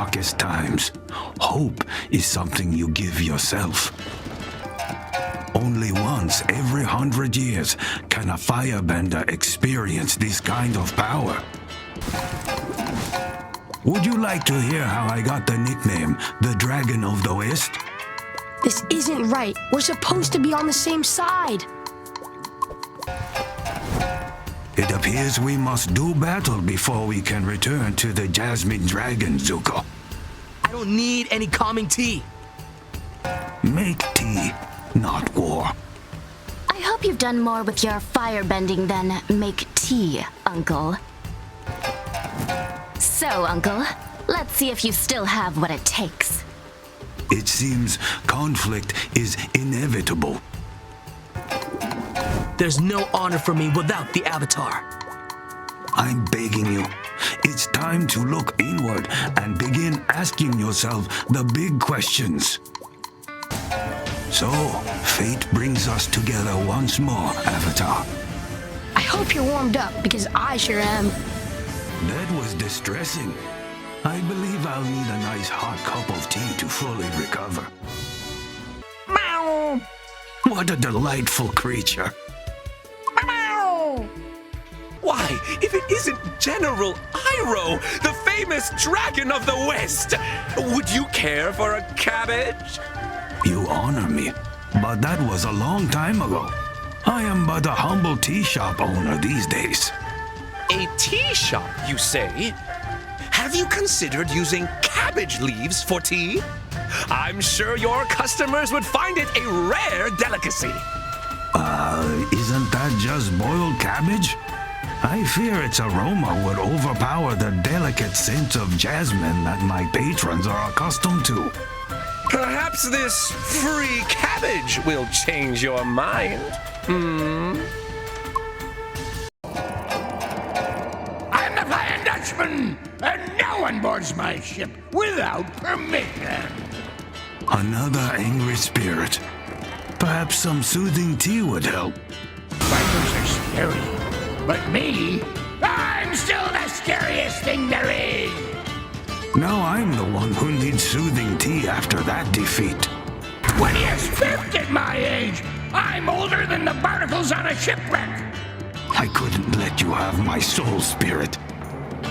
darkest times, hope is something you give yourself. Only once every 100 years can a firebender experience this kind of power. Would you like to hear how I got the nickname, the Dragon of the West? This isn't right. We're supposed to be on the same side. It appears we must do battle before we can return to the Jasmine Dragon, Zuko. I don't need any calming tea. Make tea, not war. I hope you've done more with your firebending than make tea, Uncle. So, Uncle, let's see if you still have what it takes. It seems conflict is inevitable. There's no honor for me without the Avatar. I'm begging you. It's time to look inward and begin asking yourself the big questions. So, fate brings us together once more, Avatar. I hope you're warmed up, because I sure am. That was distressing. I believe I'll need a nice hot cup of tea to fully recover. Meow! What a delightful creature. Meow! Why, if it isn't General Iroh, the famous Dragon of the West! Would you care for a cabbage? You honor me, but that was a long time ago. I am but a humble tea shop owner these days. A tea shop, you say? Have you considered using cabbage leaves for tea? I'm sure your customers would find it a rare delicacy. Isn't that just boiled cabbage? I fear its aroma would overpower the delicate scent of jasmine that my patrons are accustomed to. Perhaps this free cabbage will change your mind. I'm the Flying Dutchman, and no one boards my ship without permission. Another angry spirit. Perhaps some soothing tea would help. Fighters are scary, but me, I'm still the scariest thing there is. Now I'm the one who needs soothing tea after that defeat. What do you expect at my age? I'm older than the barnacles on a shipwreck. I couldn't let you have my soul spirit.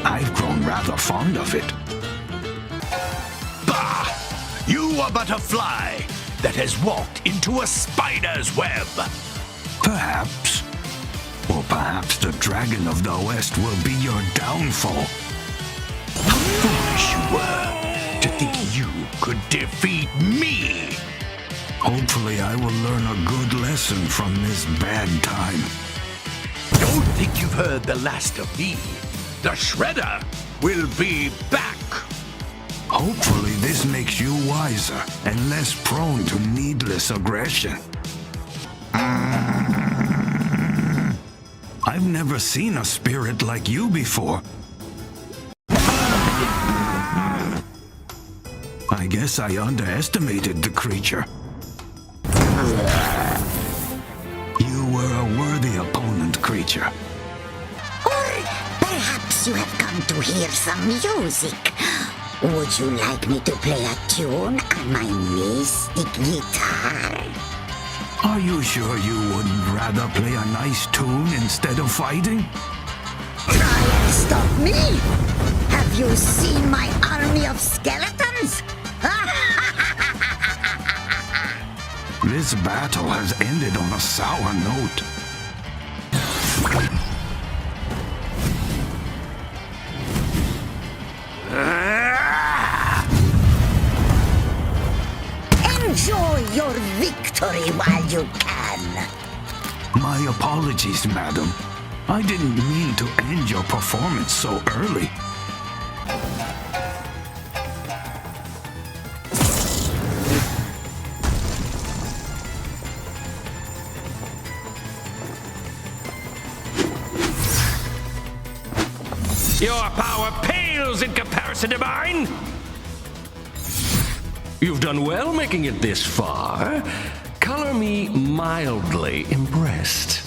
I've grown rather fond of it. Bah! You are but a fly that has walked into a spider's web. Perhaps. Or perhaps the Dragon of the West will be your downfall. How foolish you were to think you could defeat me! Hopefully I will learn a good lesson from this bad time. Don't think you've heard the last of me. The Shredder will be back. Hopefully this makes you wiser and less prone to needless aggression. I've never seen a spirit like you before. I guess I underestimated the creature. You were a worthy opponent, creature. Or perhaps you have come to hear some music. Would you like me to play a tune on my mystic guitar? Are you sure you wouldn't rather play a nice tune instead of fighting? Try and stop me! Have you seen my army of skeletons? This battle has ended on a sour note. Enjoy your victory while you can. My apologies, madam. I didn't mean to end your performance so early. Your power pales in comparison to mine. You've done well making it this far. Color me mildly impressed.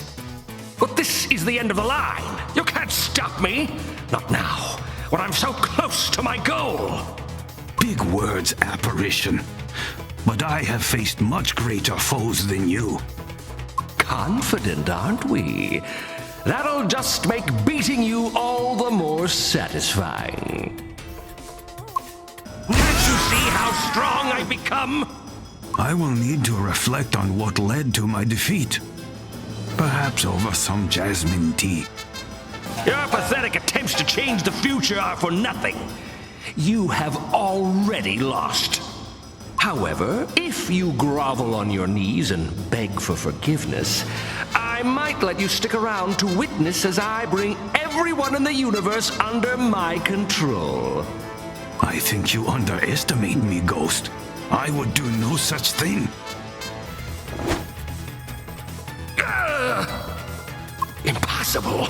But this is the end of the line. You can't stop me. Not now, when I'm so close to my goal. Big words, apparition. But I have faced much greater foes than you. Confident, aren't we? That'll just make beating you all the more satisfying. Can't you see how strong I've become? I will need to reflect on what led to my defeat. Perhaps over some jasmine tea. Your pathetic attempts to change the future are for nothing. You have already lost. However, if you grovel on your knees and beg for forgiveness, I might let you stick around to witness as I bring everyone in the universe under my control. I think you underestimate me, Ghost. I would do no such thing. Impossible.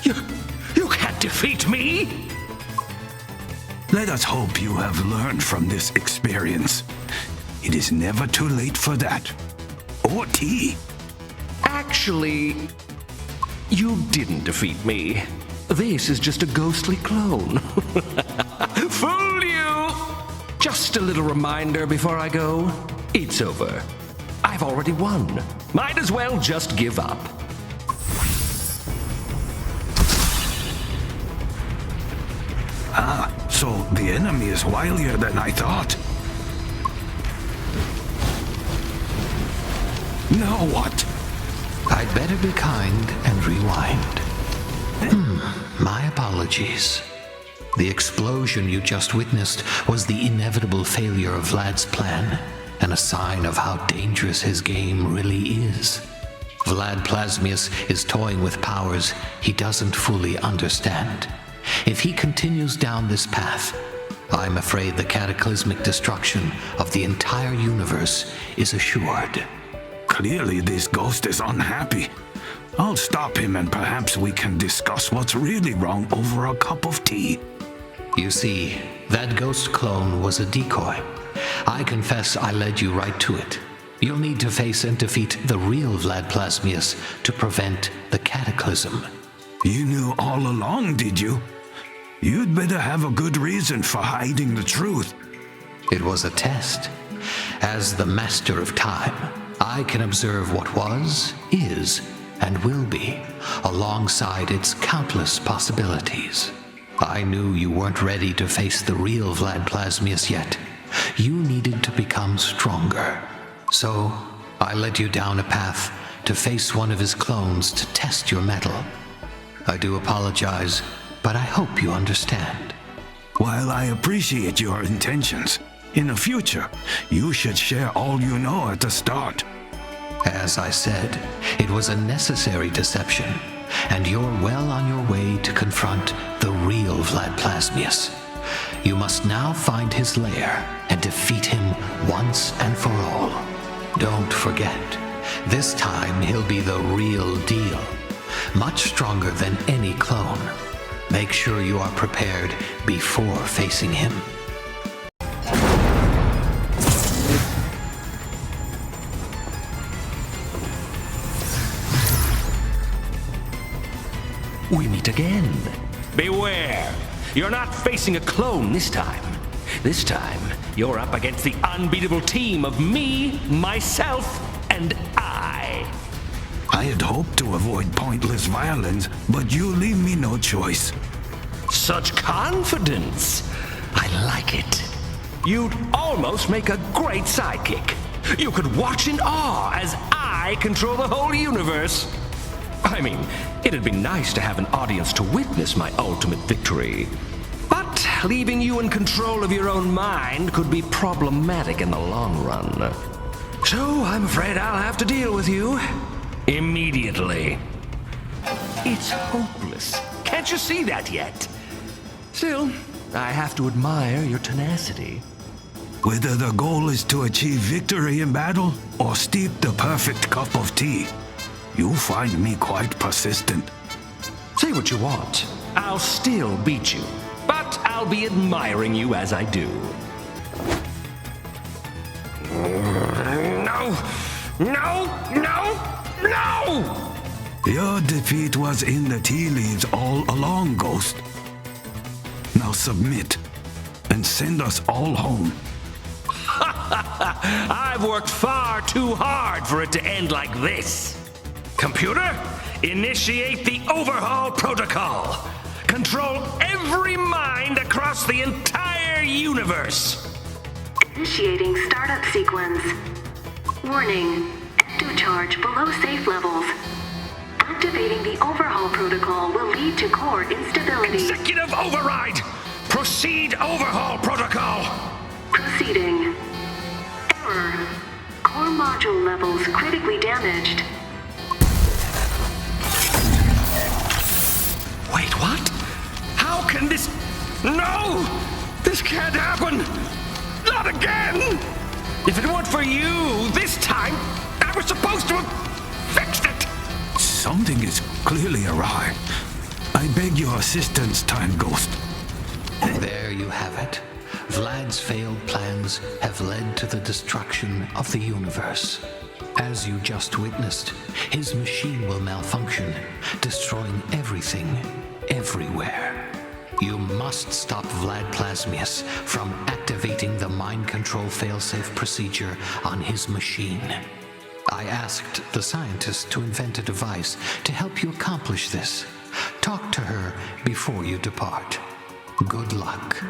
You can't defeat me. Let us hope you have learned from this experience. It is never too late for that. Or tea. Actually, you didn't defeat me. This is just a ghostly clone. Fool you! Just a little reminder before I go. It's over. I've already won. Might as well just give up. So the enemy is wilier than I thought. Now what? I'd better be kind and rewind. My apologies. The explosion you just witnessed was the inevitable failure of Vlad's plan, and a sign of how dangerous his game really is. Vlad Plasmius is toying with powers he doesn't fully understand. If he continues down this path, I'm afraid the cataclysmic destruction of the entire universe is assured. Clearly this ghost is unhappy. I'll stop him and perhaps we can discuss what's really wrong over a cup of tea. You see, that ghost clone was a decoy. I confess I led you right to it. You'll need to face and defeat the real Vlad Plasmius to prevent the cataclysm. You knew all along, did you? You'd better have a good reason for hiding the truth. It was a test. As the master of time, I can observe what was, is, and will be, alongside its countless possibilities. I knew you weren't ready to face the real Vlad Plasmius yet. You needed to become stronger. So, I led you down a path to face one of his clones to test your mettle. I do apologize, but I hope you understand. While I appreciate your intentions, in the future, you should share all you know at the start. As I said, it was a necessary deception, and you're well on your way to confront the real Vlad Plasmius. You must now find his lair and defeat him once and for all. Don't forget, this time he'll be the real deal, much stronger than any clone. Make sure you are prepared before facing him. We meet again. Beware! You're not facing a clone this time. This time, you're up against the unbeatable team of me, myself, and I. I had hoped to avoid pointless violence, but you leave me no choice. Such confidence! I like it. You'd almost make a great sidekick. You could watch in awe as I control the whole universe. I mean, it'd be nice to have an audience to witness my ultimate victory. But leaving you in control of your own mind could be problematic in the long run. So I'm afraid I'll have to deal with you immediately. It's hopeless. Can't you see that yet? Still, I have to admire your tenacity. Whether the goal is to achieve victory in battle or steep the perfect cup of tea, you find me quite persistent. Say what you want. I'll still beat you, but I'll be admiring you as I do. No! No! No! No! Your defeat was in the tea leaves all along, Ghost. Now submit. and send us all home. I've worked far too hard for it to end like this. Computer, initiate the overhaul protocol. Control every mind across the entire universe. Initiating startup sequence. Warning, ecto charge below safe levels. Activating the overhaul protocol will lead to core instability. Executive override! Proceed overhaul protocol! Proceeding. Error. Core module levels critically damaged. Wait, what? How can this... No! This can't happen! Not again! If it weren't for you, this time, I was supposed to have fixed it! Something is clearly awry. I beg your assistance, Time Ghost. There you have it. Vlad's failed plans have led to the destruction of the universe. As you just witnessed, his machine will malfunction, destroying everything, everywhere. You must stop Vlad Plasmius from activating the mind control failsafe procedure on his machine. I asked the scientist to invent a device to help you accomplish this. Talk to her before you depart. Good luck.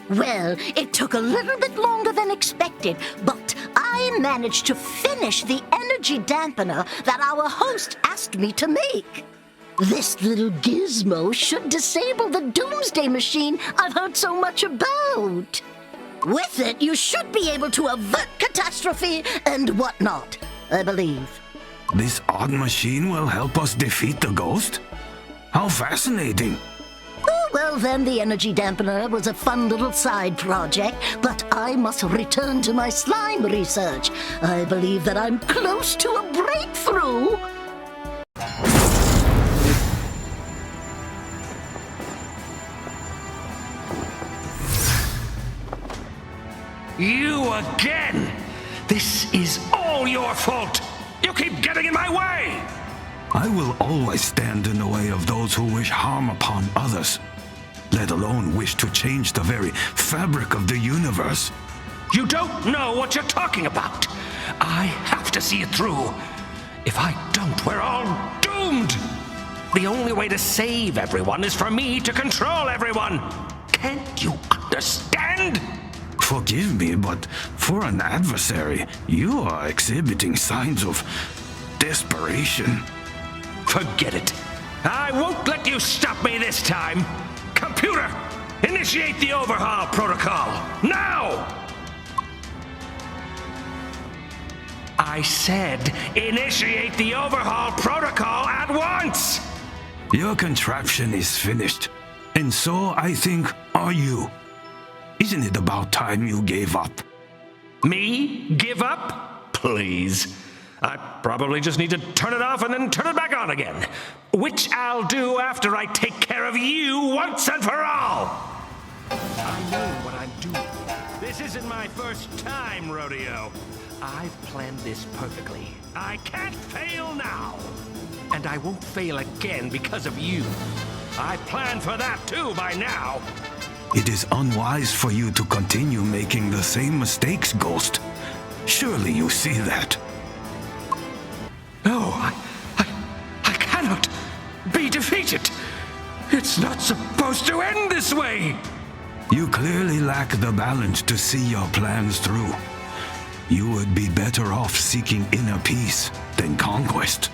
Well, it took a little bit longer than expected, but I managed to finish the energy dampener that our host asked me to make. This little gizmo should disable the doomsday machine I've heard so much about. With it, you should be able to avert catastrophe and whatnot, I believe. This odd machine will help us defeat the ghost? How fascinating! Oh, well then, the energy dampener was a fun little side project, but I must return to my slime research. I believe that I'm close to a breakthrough. You again! This is all your fault! You keep getting in my way! I will always stand in the way of those who wish harm upon others, let alone wish to change the very fabric of the universe. You don't know what you're talking about! I have to see it through. If I don't, we're all doomed! The only way to save everyone is for me to control everyone! Can't you understand? Forgive me, but for an adversary, you are exhibiting signs of desperation. Forget it. I won't let you stop me this time. Computer, initiate the overhaul protocol, now! I said initiate the overhaul protocol at once! Your contraption is finished, and so, I think, are you. Isn't it about time you gave up? Me? Give up? Please. I probably just need to turn it off and then turn it back on again. Which I'll do after I take care of you once and for all! I know what I'm doing. This isn't my first time, Rodeo. I've planned this perfectly. I can't fail now. And I won't fail again because of you. I planned for that too by now. It is unwise for you to continue making the same mistakes, Ghost. Surely you see that. No, I cannot be defeated. It's not supposed to end this way. You clearly lack the balance to see your plans through. You would be better off seeking inner peace than conquest.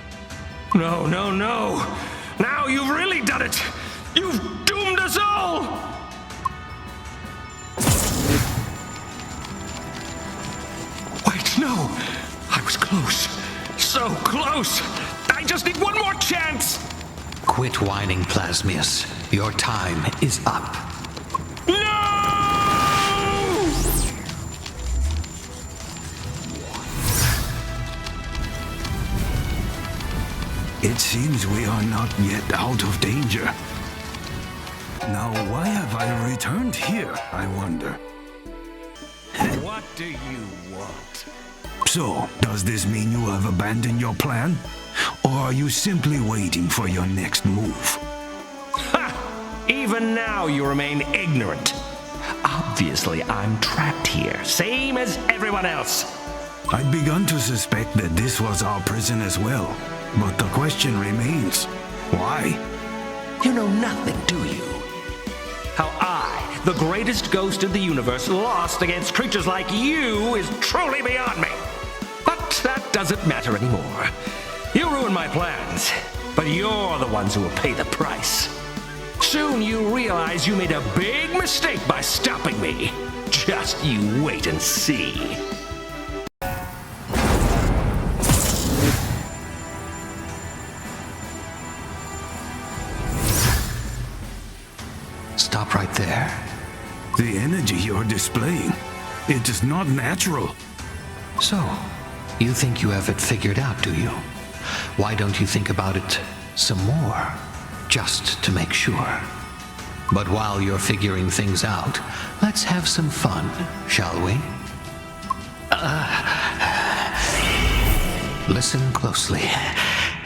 No. Now you've really done it. You've doomed us all. Wait, no. I was close. So close. I just need one more chance. Quit whining, Plasmius. Your time is up. No! It seems we are not yet out of danger. Now, why have I returned here, I wonder? What do you want? So, does this mean you have abandoned your plan? Or are you simply waiting for your next move? Ha! Even now you remain ignorant. Obviously, I'm trapped here, same as everyone else. I'd begun to suspect that this was our prison as well. But the question remains, why? You know nothing, do you? How I, the greatest ghost in the universe, lost against creatures like you is truly beyond me. But that doesn't matter anymore. You ruined my plans, but you're the ones who will pay the price. Soon you realize you made a big mistake by stopping me. Just you wait and see. Stop right there. The energy you're displaying, it is not natural. So, you think you have it figured out, do you? Why don't you think about it some more? Just to make sure. But while you're figuring things out, let's have some fun, shall we? Listen closely.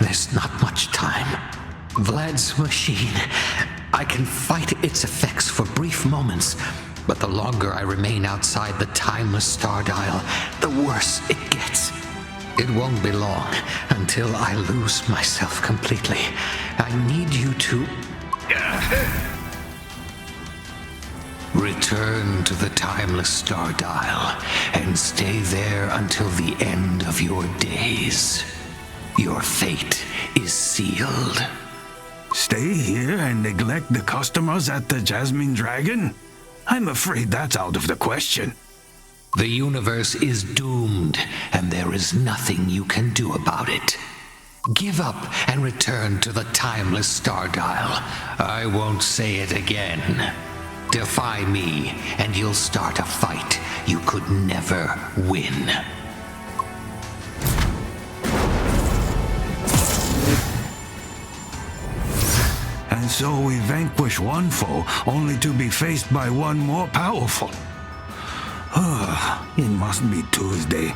There's not much time. Vlad's machine. I can fight its effects for brief moments, but the longer I remain outside the timeless star dial, the worse it gets. It won't be long until I lose myself completely. I need you to... return to the timeless star dial and stay there until the end of your days. Your fate is sealed. Stay here and neglect the customers at the Jasmine Dragon? I'm afraid that's out of the question. The universe is doomed, and there is nothing you can do about it. Give up and return to the timeless star dial. I won't say it again. Defy me, and you'll start a fight you could never win. And so we vanquish one foe, only to be faced by one more powerful. It must be Tuesday.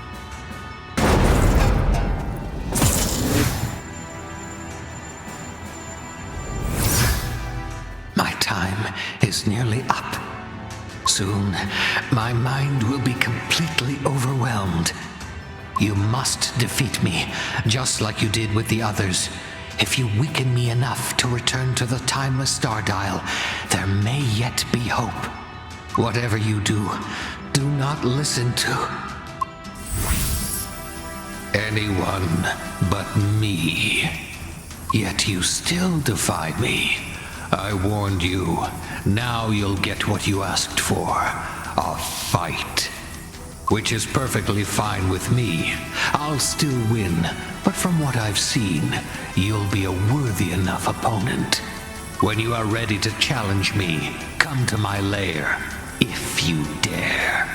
My time is nearly up. Soon, my mind will be completely overwhelmed. You must defeat me, just like you did with the others. If you weaken me enough to return to the timeless star dial, there may yet be hope. Whatever you do, do not listen to anyone but me. Yet you still defy me. I warned you. Now you'll get what you asked for. A fight. Which is perfectly fine with me. I'll still win, but from what I've seen, you'll be a worthy enough opponent. When you are ready to challenge me, come to my lair, if you dare.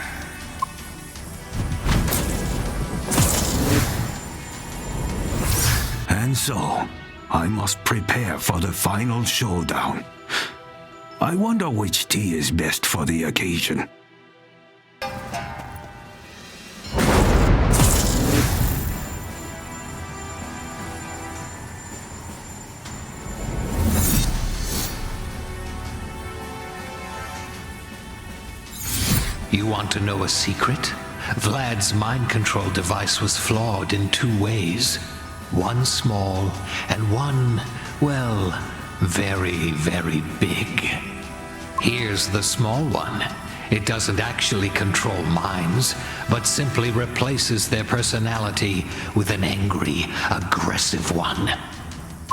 And so, I must prepare for the final showdown. I wonder which tea is best for the occasion. You want to know a secret? Vlad's mind control device was flawed in two ways. One small, and one, well, very, very big. Here's the small one. It doesn't actually control minds, but simply replaces their personality with an angry, aggressive one.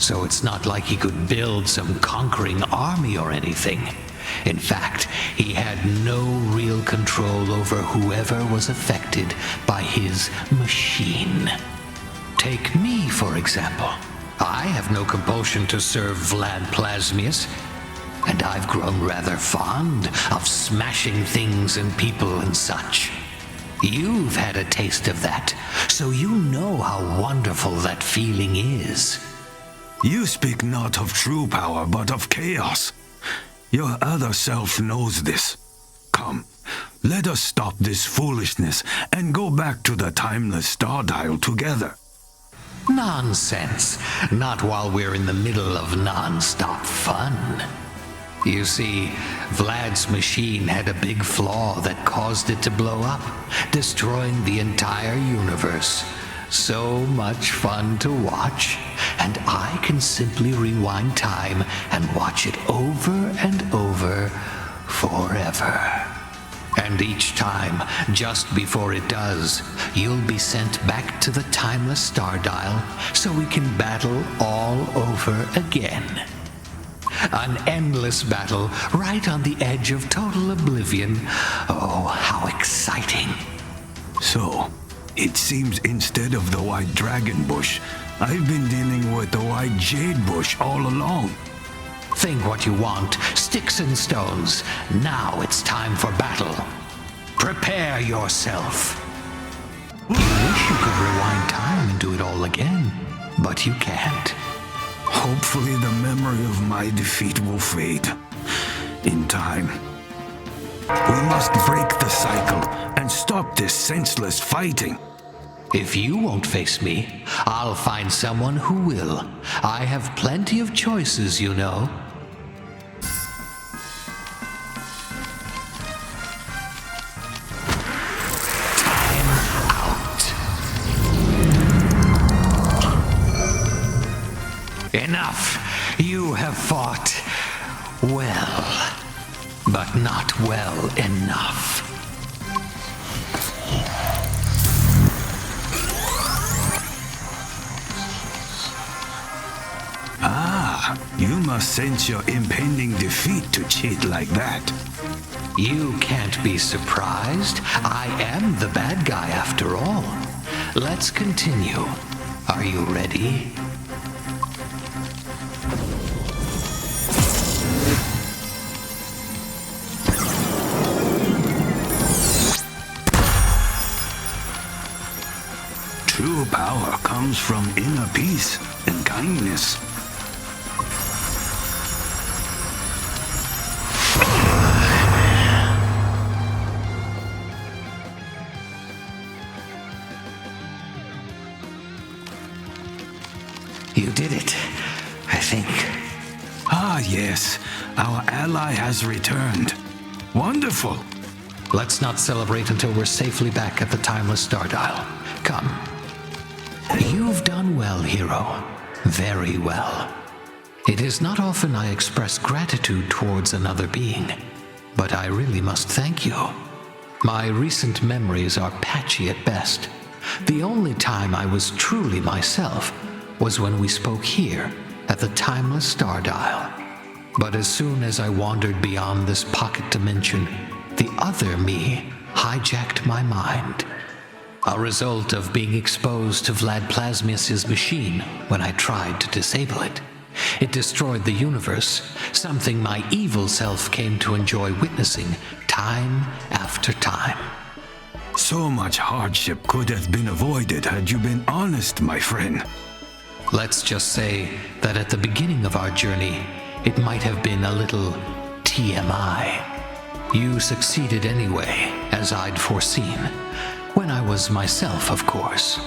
So it's not like he could build some conquering army or anything. In fact, he had no real control over whoever was affected by his machine. Take me, for example. I have no compulsion to serve Vlad Plasmius, and I've grown rather fond of smashing things and people and such. You've had a taste of that, so you know how wonderful that feeling is. You speak not of true power, but of chaos. Your other self knows this. Come, let us stop this foolishness and go back to the timeless star dial together. Nonsense. Not while we're in the middle of non-stop fun. You see, Vlad's machine had a big flaw that caused it to blow up, destroying the entire universe. So much fun to watch, and I can simply rewind time and watch it over and over forever. And each time, just before it does, you'll be sent back to the timeless star dial so we can battle all over again. An endless battle right on the edge of total oblivion. Oh, how exciting. So, it seems instead of the white dragon bush, I've been dealing with the white jade bush all along. Think what you want, sticks and stones. Now it's time for battle. Prepare yourself. You wish you could rewind time and do it all again, but you can't. Hopefully the memory of my defeat will fade. In time. We must break the cycle and stop this senseless fighting. If you won't face me, I'll find someone who will. I have plenty of choices, you know. Time out. Enough. You have fought well, but not well enough. You must sense your impending defeat to cheat like that. You can't be surprised. I am the bad guy after all. Let's continue. Are you ready? True power comes from inner peace and kindness. You did it, I think. Ah, yes. Our ally has returned. Wonderful. Let's not celebrate until we're safely back at the timeless star dial. Come. You've done well, hero. Very well. It is not often I express gratitude towards another being, but I really must thank you. My recent memories are patchy at best. The only time I was truly myself was when we spoke here at the timeless star dial. But as soon as I wandered beyond this pocket dimension, the other me hijacked my mind. A result of being exposed to Vlad Plasmius' machine when I tried to disable it. It destroyed the universe, something my evil self came to enjoy witnessing time after time. So much hardship could have been avoided had you been honest, my friend. Let's just say that at the beginning of our journey, it might have been a little TMI. You succeeded anyway, as I'd foreseen. When I was myself, of course.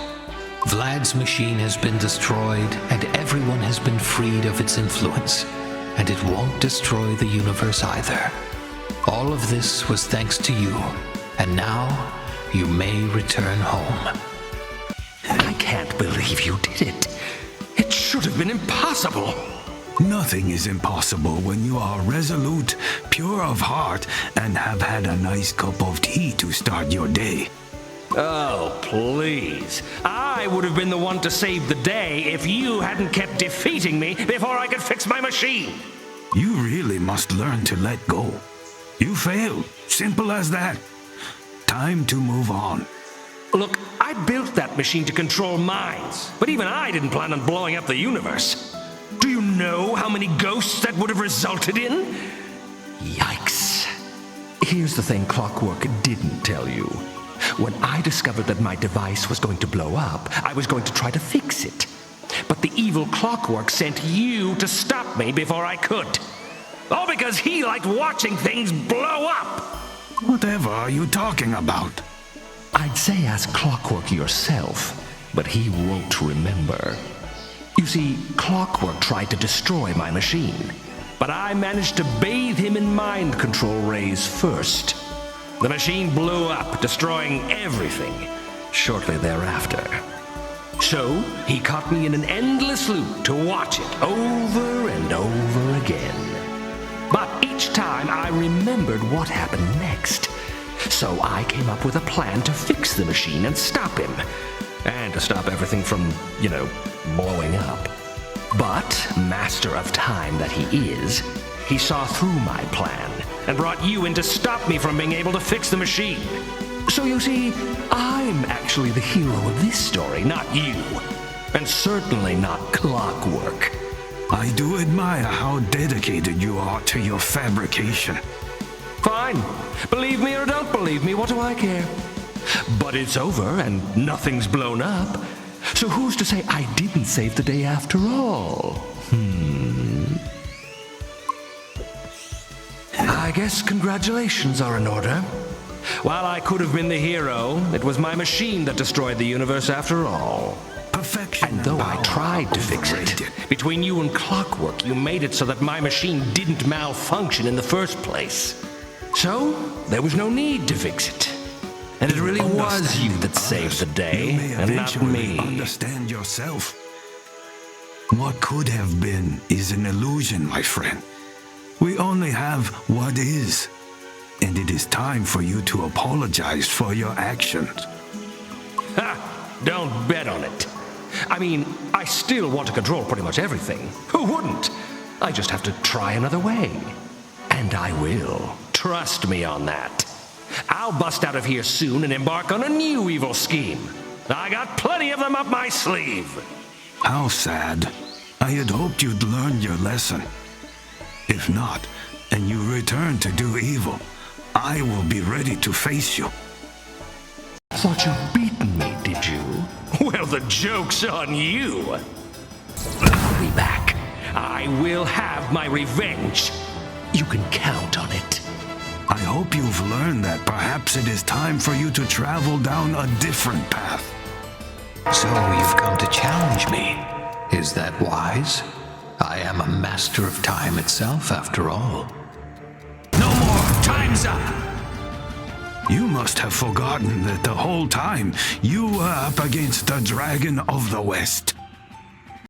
Vlad's machine has been destroyed, and everyone has been freed of its influence. And it won't destroy the universe either. All of this was thanks to you, and now you may return home. I can't believe you did it. It should have been impossible. Nothing is impossible when you are resolute, pure of heart, and have had a nice cup of tea to start your day. Oh, please. I would have been the one to save the day if you hadn't kept defeating me before I could fix my machine. You really must learn to let go. You failed. Simple as that. Time to move on. Look, I built that machine to control minds, but even I didn't plan on blowing up the universe. Do you know how many ghosts that would have resulted in? Yikes. Here's the thing Clockwork didn't tell you. When I discovered that my device was going to blow up, I was going to try to fix it. But the evil Clockwork sent you to stop me before I could. All because he liked watching things blow up. Whatever are you talking about? I'd say ask Clockwork yourself, but he won't remember. You see, Clockwork tried to destroy my machine. but I managed to bathe him in mind control rays first. The machine blew up, destroying everything shortly thereafter. So, he caught me in an endless loop to watch it over and over again. But each time I remembered what happened next. So I came up with a plan to fix the machine and stop him. And to stop everything from, blowing up. But, master of time that he is, he saw through my plan and brought you in to stop me from being able to fix the machine. So you see, I'm actually the hero of this story, not you. And certainly not Clockwork. I do admire how dedicated you are to your fabrication. Fine. Believe me or don't believe me, what do I care? But it's over and nothing's blown up. So who's to say I didn't save the day after all? I guess congratulations are in order. While I could have been the hero, it was my machine that destroyed the universe after all. Perfection. And though I tried to fix it, between you and Clockwork, you made it so that my machine didn't malfunction in the first place. So, there was no need to fix it. And it really was you that saved the day, and not me. Understand yourself. What could have been is an illusion, my friend. We only have what is. And it is time for you to apologize for your actions. Ha! Don't bet on it. I mean, I still want to control pretty much everything. Who wouldn't? I just have to try another way. And I will. Trust me on that. I'll bust out of here soon and embark on a new evil scheme. I got plenty of them up my sleeve. How sad. I had hoped you'd learned your lesson. If not, and you return to do evil, I will be ready to face you. Thought you'd beaten me, did you? Well, the joke's on you. I'll be back. I will have my revenge. You can count on it. I hope you've learned that perhaps it is time for you to travel down a different path. So you've come to challenge me. Is that wise? I am a master of time itself, after all. No more! Time's up! You must have forgotten that the whole time you were up against the Dragon of the West.